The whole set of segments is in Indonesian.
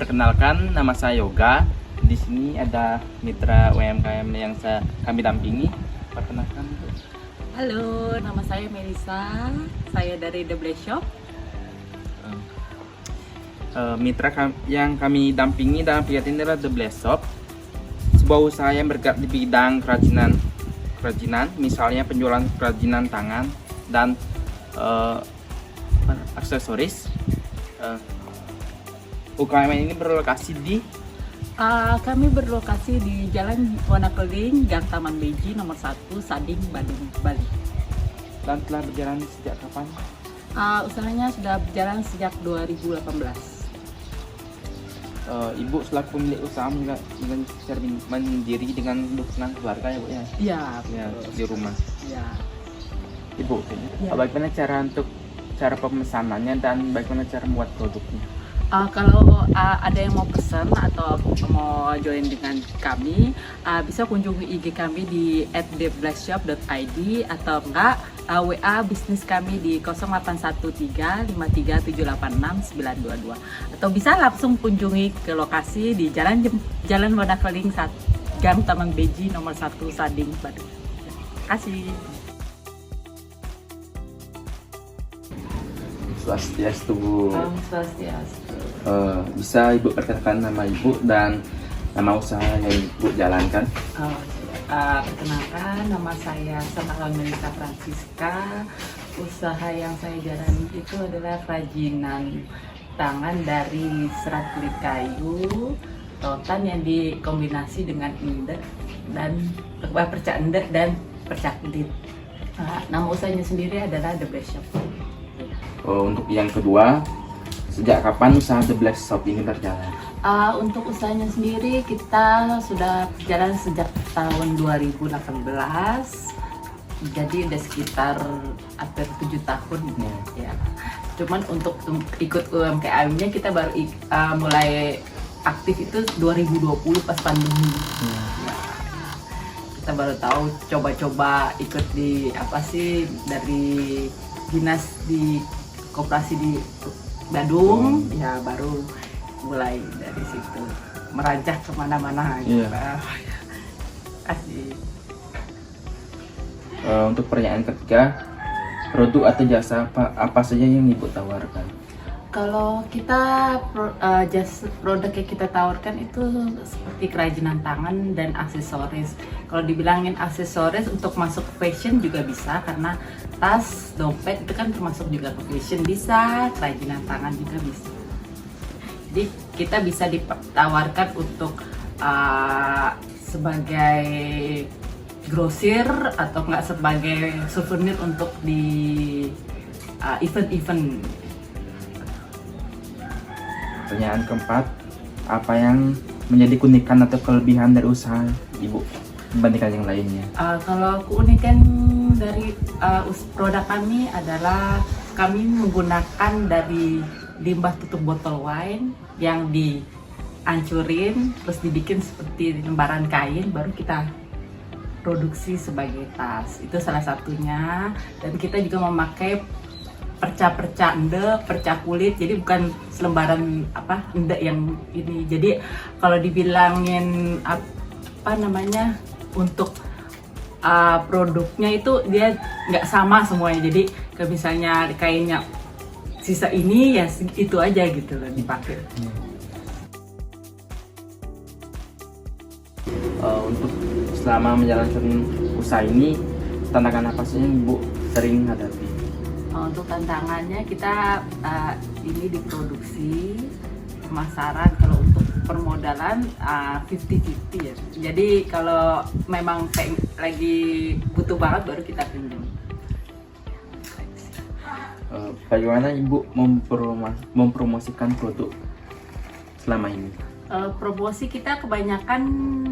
Perkenalkan, nama saya Yoga. Di sini ada mitra UMKM yang kami dampingi. Perkenalkan, Bu. Halo, nama saya Melisa. Saya dari The Black Shop. Yang kami dampingi dalam kegiatan ini adalah The Black Shop, sebuah usaha yang bergerak di bidang kerajinan, misalnya penjualan kerajinan tangan dan aksesoris. UKM ini berlokasi di Kami berlokasi di Jalan Wonokeling, Gang Taman Beji, nomor 1, Sading, Bandung, Bali. dan telah berjalan sejak kapan? Usahanya sudah berjalan sejak 2018. Ibu selaku pemilik usaha dengan secara mandiri dengan dukungan keluarga ya, Bu ya? Iya, Ya, betul. di rumah. Ya. Ibu, Ya. bagaimana cara pemesanannya dan bagaimana cara membuat produknya? Kalau ada yang mau pesan atau mau join dengan kami, bisa kunjungi IG kami di @theblackshop.id atau enggak WA bisnis kami di 081353786922 atau bisa langsung kunjungi ke lokasi di Jalan Wonokeling Gang Taman Beji nomor 1 Sading, Bandung. Terima kasih. Swastiastu, Bu. Swastiastu. Bisa Ibu perkenalkan nama Ibu dan nama usaha yang Ibu jalankan? Perkenalkan, nama saya Sanala Melisa Francisca. Usaha yang saya jalani itu adalah kerajinan tangan dari serat kulit kayu, rotan yang dikombinasi dengan endek dan perca endek dan perca kulit. Nama usahanya sendiri adalah The Black Shop. Untuk yang kedua, sejak kapan usaha The Black Shop ini berjalan? Untuk usahanya sendiri kita sudah berjalan sejak tahun 2018, jadi udah sekitar hampir 7 tahun ya. Cuman untuk ikut UMKM-nya kita baru mulai aktif itu 2020 pas pandemi. Ya, kita baru tahu coba-coba ikut di dari dinas di koperasi di Bandung, ya baru mulai dari situ merancang kemana-mana gitu. Asik. Untuk pertanyaan ketiga, produk atau jasa apa saja yang Ibu tawarkan? Kalau kita produk yang kita tawarkan itu seperti kerajinan tangan dan aksesoris. Kalau dibilangin aksesoris untuk masuk fashion juga bisa, karena tas, dompet itu kan termasuk juga ke fashion bisa, kerajinan tangan juga bisa. Jadi kita bisa ditawarkan untuk sebagai grosir atau enggak sebagai souvenir untuk di event-event. Pertanyaan keempat, apa yang menjadi keunikan atau kelebihan dari usaha Ibu dibandingkan yang lainnya? Kalau keunikan dari produk kami adalah kami menggunakan dari limbah tutup botol wine yang dihancurin terus dibikin seperti lembaran kain, baru kita produksi sebagai tas. Itu salah satunya. Dan kita juga memakai perca endek, perca kulit, jadi bukan selembaran endek yang ini. Jadi kalau dibilangin untuk produknya itu dia nggak sama semuanya. Jadi kalau misalnya kainnya sisa ini ya itu aja gitu loh dipakai. Untuk selama menjalankan usaha ini, tantangan apa sih yang Ibu sering hadapi? Untuk tantangannya kita ini diproduksi, pemasaran. Kalau untuk permodalan 50-50 ya. Jadi kalau memang lagi butuh banget baru kita pinjam. Bagaimana Ibu mempromosikan produk selama ini? Promosi kita kebanyakan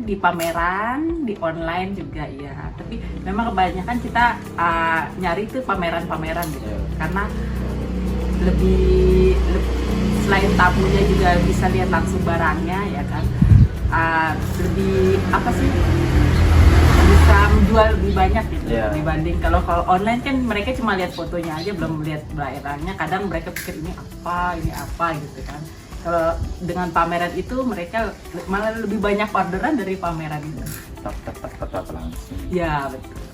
di pameran, di online juga ya. Tapi memang kebanyakan kita nyari tuh pameran-pameran gitu. Karena lebih selain tamunya juga bisa lihat langsung barangnya ya kan. Lebih bisa menjual lebih banyak gitu dibanding kalau online kan mereka cuma lihat fotonya aja, belum lihat barangnya. Kadang mereka pikir ini apa gitu kan. Kalau dengan pameran itu mereka malah lebih banyak orderan dari pameran itu. Tetap langsung. Ya betul.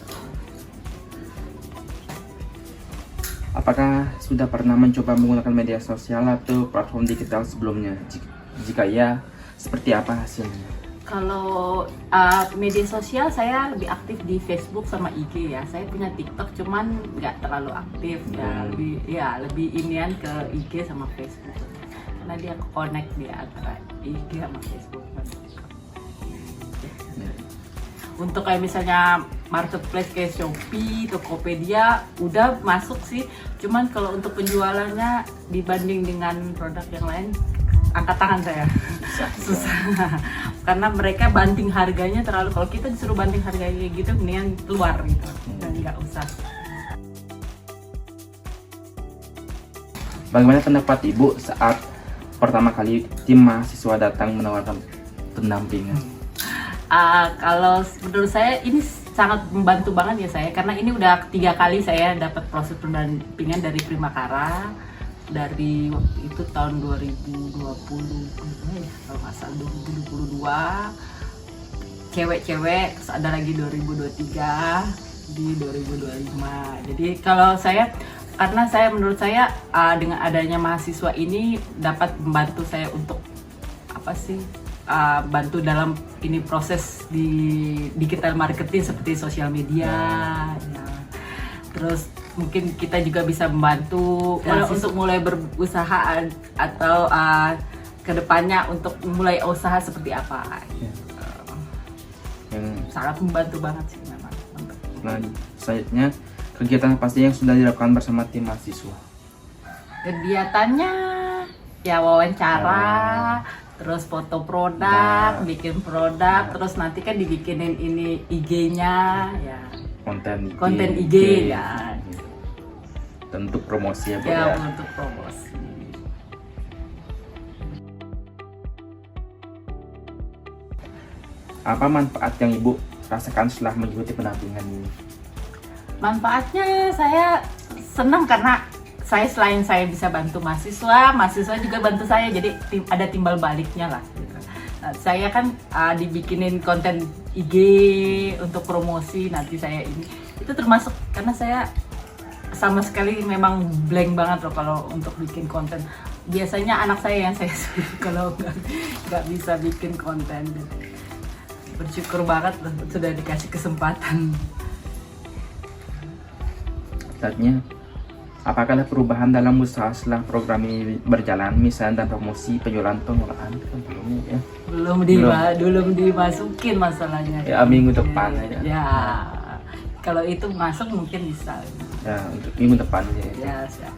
Apakah sudah pernah mencoba menggunakan media sosial atau platform digital sebelumnya? Jika iya, seperti apa hasilnya? Kalau media sosial saya lebih aktif di Facebook sama IG ya. Saya punya TikTok cuman nggak terlalu aktif ya. Lebih inian ke IG sama Facebook. Karena dia connect di antara IG sama Facebook. Untuk kayak misalnya marketplace kayak Shopee, Tokopedia udah masuk sih. Cuman kalau untuk penjualannya dibanding dengan produk yang lain, angkat tangan saya. Susah. Karena mereka banting harganya terlalu, kalau kita disuruh banting harganya kayak gitu mendingan keluar gitu. Dan nggak usah. Bagaimana pendapat Ibu saat pertama kali tim mahasiswa datang menawarkan pendampingan? Kalau menurut saya ini sangat membantu banget ya saya, karena ini udah 3 kali saya dapat proses pendampingan dari Primakara. Dari waktu itu tahun 2020 kalau nggak salah 2022 cewek-cewek, terus ada lagi 2023 di 2025. Jadi kalau saya, karena saya menurut saya dengan adanya mahasiswa ini dapat membantu saya untuk apa sih, bantu dalam ini proses di digital marketing seperti sosial media ya. Terus mungkin kita juga bisa membantu untuk mulai berusaha atau kedepannya untuk mulai usaha seperti apa. Sangat membantu banget sih memang. Nah, selanjutnya kegiatan pasti yang sudah dilakukan bersama tim mahasiswa. Kegiatannya ya wawancara, terus foto produk, bikin produk, terus nanti kan dibikinin ini IG-nya ya. Konten IG ya. Untuk promosi ya. Untuk promosi. Apa manfaat yang Ibu rasakan setelah mengikuti pendampingan ini? Manfaatnya saya senang karena selain saya bisa bantu mahasiswa juga bantu saya, jadi ada timbal baliknya lah. Nah, saya kan dibikinin konten IG untuk promosi, nanti saya ini itu termasuk karena saya sama sekali memang blank banget loh kalau untuk bikin konten. Biasanya anak saya yang saya suruh kalau nggak bisa bikin konten. Bersyukur banget loh sudah dikasih kesempatan. Selanjutnya, apakah ada perubahan dalam usaha setelah program ini berjalan, misalnya dan promosi, penjualan, pengolahan? Ya? Belum dimasukin masalahnya. Ya, minggu depan aja. Ya, kalau itu masuk mungkin bisa. Ya, untuk minggu depan ya. Siap.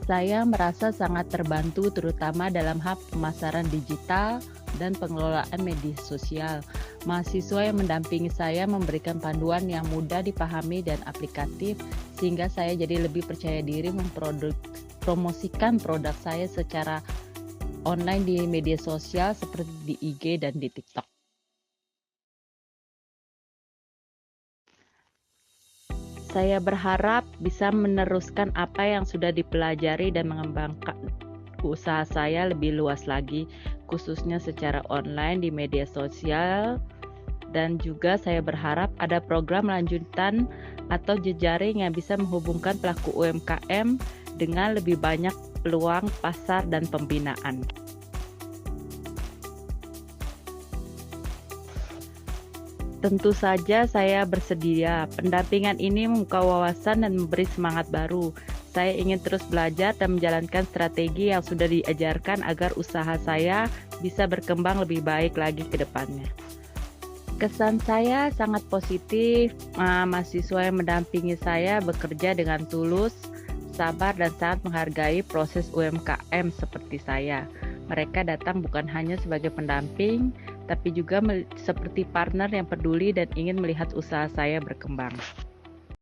Saya merasa sangat terbantu terutama dalam hal pemasaran digital dan pengelolaan media sosial. Mahasiswa yang mendampingi saya memberikan panduan yang mudah dipahami dan aplikatif sehingga saya jadi lebih percaya diri mempromosikan produk saya secara online di media sosial seperti di IG dan di TikTok. Saya berharap bisa meneruskan apa yang sudah dipelajari dan mengembangkan usaha saya lebih luas lagi, khususnya secara online di media sosial. Dan juga saya berharap ada program lanjutan atau jejaring yang bisa menghubungkan pelaku UMKM dengan lebih banyak peluang pasar dan pembinaan. Tentu saja saya bersedia. Pendampingan ini membuka wawasan dan memberi semangat baru. Saya ingin terus belajar dan menjalankan strategi yang sudah diajarkan agar usaha saya bisa berkembang lebih baik lagi ke depannya. Kesan saya sangat positif. Mahasiswa yang mendampingi saya bekerja dengan tulus, sabar, dan sangat menghargai proses UMKM seperti saya. Mereka datang bukan hanya sebagai pendamping, tapi juga seperti partner yang peduli dan ingin melihat usaha saya berkembang.